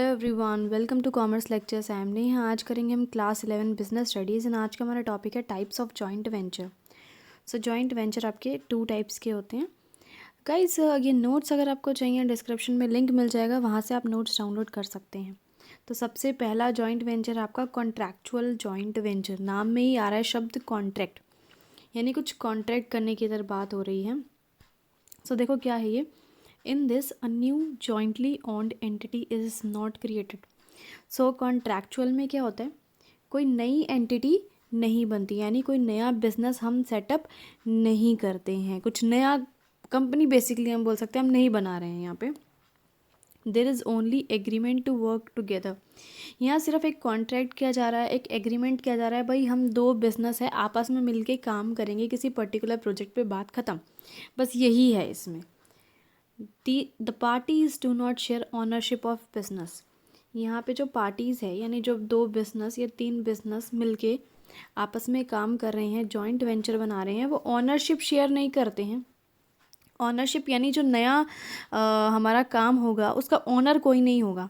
Everyone, welcome to commerce lectures. I am Neha. आज करेंगे हम क्लास 11 बिजनेस स्टडीज़ एंड आज का हमारा टॉपिक है types of joint venture. So joint venture आपके 2 टाइप्स के होते हैं। गाइस, ये नोट्स अगर आपको चाहिए डिस्क्रिप्शन में लिंक मिल जाएगा, वहाँ से आप नोट्स डाउनलोड कर सकते हैं। तो सबसे पहला जॉइंट वेंचर आपका कॉन्ट्रैक्चुअल जॉइंट वेंचर। नाम में ही आ रहा है शब्द कॉन्ट्रैक्ट, यानी कुछ कॉन्ट्रैक्ट करने की इधर बात हो रही है। सो देखो क्या है ये। In this a new jointly owned entity is not created. So contractual में क्या होता है, कोई नई एंटिटी नहीं बनती, यानी कोई नया बिजनेस हम सेटअप नहीं करते हैं, कुछ नया कंपनी बेसिकली हम बोल सकते हैं हम नहीं बना रहे हैं। यहाँ पे there is only agreement to work together. यहाँ सिर्फ एक कॉन्ट्रैक्ट किया जा रहा है, एक एग्रीमेंट किया जा रहा है, भाई हम 2 बिजनेस है आपस में मिलके काम करेंगे किसी पर्टिकुलर प्रोजेक्ट पे, बात ख़त्म। बस यही है इसमें। The parties do not share ownership of business. यहाँ पे जो पार्टीज़ है, यानी जो 2 बिजनेस या 3 बिजनेस मिलके आपस में काम कर रहे हैं, जॉइंट वेंचर बना रहे हैं, वो ऑनरशिप शेयर नहीं करते हैं। ऑनरशिप यानी जो नया हमारा काम होगा उसका ऑनर कोई नहीं होगा।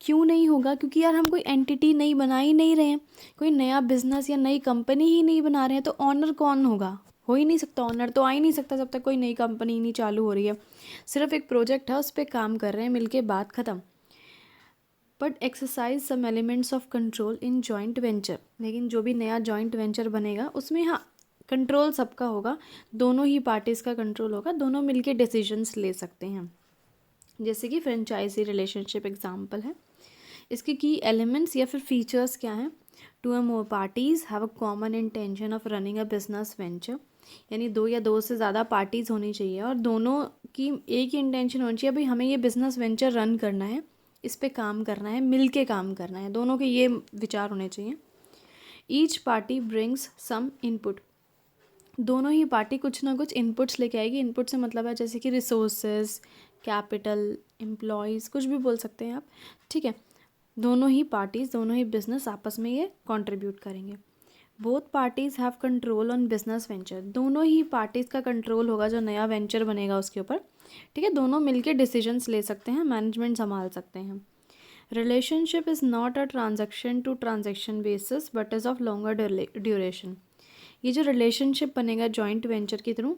क्यों नहीं होगा? क्योंकि यार हम कोई एंटिटी नहीं बना ही नहीं रहे हैं, कोई नया बिजनेस या नई कंपनी ही नहीं बना रहे हैं, तो ऑनर कौन होगा? हो ही नहीं सकता, ऑनर तो आ ही नहीं सकता जब तक कोई नई कंपनी नहीं चालू हो रही है। सिर्फ एक प्रोजेक्ट है, उस पर काम कर रहे हैं मिलके, बात ख़त्म। But exercise some elements of control in joint venture. लेकिन जो भी नया जॉइंट वेंचर बनेगा उसमें हाँ कंट्रोल सबका होगा, दोनों ही पार्टीज़ का कंट्रोल होगा, दोनों मिलके डिसीजंस ले सकते हैं। जैसे कि फ्रेंचाइजी रिलेशनशिप एग्जाम्पल है। इसके की एलिमेंट्स या फिर फीचर्स क्या हैं? 2 or more parties have a common intention of running a business venture। यानी 2 या 2 से ज़्यादा पार्टीज़ होनी चाहिए और दोनों की एक ही इंटेंशन होनी चाहिए, भाई हमें ये बिज़नेस वेंचर रन करना है, इस पे काम करना है, मिल के काम करना है, दोनों के ये विचार होने चाहिए। ईच पार्टी ब्रिंग्स सम इनपुट। दोनों ही पार्टी कुछ ना कुछ इनपुट्स लेके आएगी। इनपुट से मतलब है जैसे कि रिसोर्सेज, कैपिटल, एम्प्लॉयज़, कुछ भी बोल सकते हैं आप, ठीक है। दोनों ही पार्टीज़, दोनों ही बिजनेस आपस में ये कंट्रीब्यूट करेंगे। Both parties have control on business venture. दोनों ही पार्टीज़ का कंट्रोल होगा जो नया वेंचर बनेगा उसके ड्यूपर, ठीक है। दोनों मिलके डिसीजंस ले सकते हैं, मैनेजमेंट संभाल सकते हैं। Relationship is not a transaction to transaction basis but is of longer duration. ये जो रिलेशनशिप बनेगा जॉइंट वेंचर के थ्रू,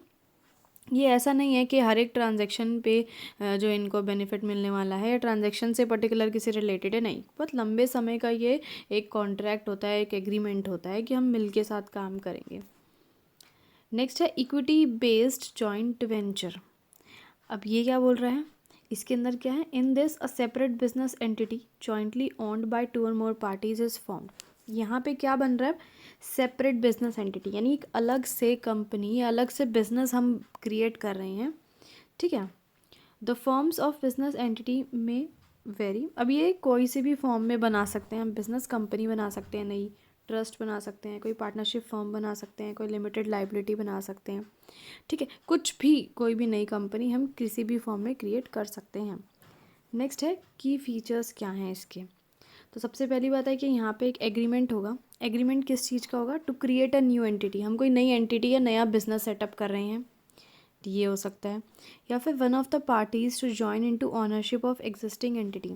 ये ऐसा नहीं है कि हर एक ट्रांजैक्शन पे जो इनको बेनिफिट मिलने वाला है, ट्रांजैक्शन से पर्टिकुलर किसी रिलेटेड है, नहीं। बहुत लंबे समय का ये एक कॉन्ट्रैक्ट होता है, एक एग्रीमेंट होता है कि हम मिल के साथ काम करेंगे। नेक्स्ट है इक्विटी बेस्ड जॉइंट वेंचर। अब ये क्या बोल रहा है, इसके अंदर क्या है? In this a separate business entity jointly owned by 2 or more parties is formed. यहाँ पे क्या बन रहा है? सेपरेट बिजनेस एंटिटी, यानी एक अलग से कंपनी या अलग से बिजनेस हम क्रिएट कर रहे हैं, ठीक है। The forms of business entity में वेरी। अब ये कोई से भी फॉर्म में बना सकते हैं हम, बिजनेस कंपनी बना सकते हैं, नई ट्रस्ट बना सकते हैं, कोई पार्टनरशिप फर्म बना सकते हैं, कोई लिमिटेड लाइबिलिटी बना सकते हैं, ठीक है। कुछ भी, कोई भी नई कंपनी हम किसी भी फॉर्म में क्रिएट कर सकते हैं। नेक्स्ट है की फीचर्स क्या हैं इसके। तो सबसे पहली बात है कि यहाँ पे एक एग्रीमेंट होगा। एग्रीमेंट किस चीज़ का होगा? To create a new entity. हम कोई नई एंटिटी या नया बिजनेस सेटअप कर रहे हैं, ये हो सकता है। या फिर one of the parties to join into ownership of existing entity.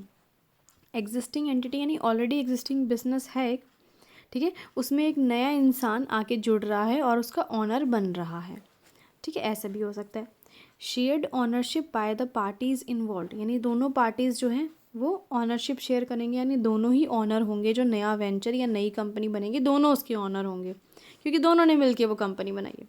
Existing entity यानी ऑलरेडी एग्जिस्टिंग बिजनेस है एक, ठीक है, उसमें एक नया इंसान आके जुड़ रहा है और उसका ऑनर बन रहा है, ठीक है। ऐसा भी हो सकता है। Shared ownership by the parties involve, यानी दोनों पार्टीज़ जो हैं वो ऑनरशिप शेयर करेंगे, यानी दोनों ही ऑनर होंगे। जो नया वेंचर या नई कंपनी बनेगी, दोनों उसके ऑनर होंगे क्योंकि दोनों ने मिलकर वो कंपनी बनाई है।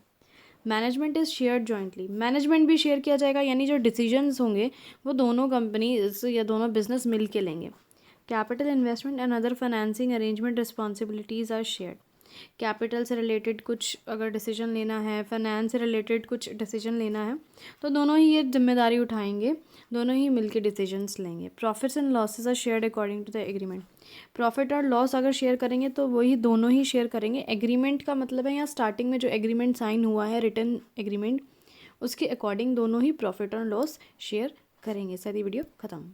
Management is shared jointly. Management भी शेयर किया जाएगा, यानी जो डिसीजंस होंगे वो दोनों कंपनी या दोनों बिजनेस मिल के लेंगे। Capital investment and other financing arrangement responsibilities are shared. Capital से रिलेटेड कुछ अगर डिसीजन लेना है, फाइनेंस से रिलेटेड कुछ डिसीजन लेना है, तो दोनों ही ये जिम्मेदारी उठाएंगे, दोनों ही मिलके डिसीजंस लेंगे। Profits and losses are shared according to the agreement. Profit और लॉस अगर शेयर करेंगे तो वही दोनों ही शेयर करेंगे। एग्रीमेंट का मतलब है यहाँ स्टार्टिंग में जो एग्रीमेंट साइन हुआ है, रिटन एग्रीमेंट, उसके अकॉर्डिंग दोनों ही प्रॉफिट और लॉस शेयर करेंगे। सारी वीडियो ख़त्म।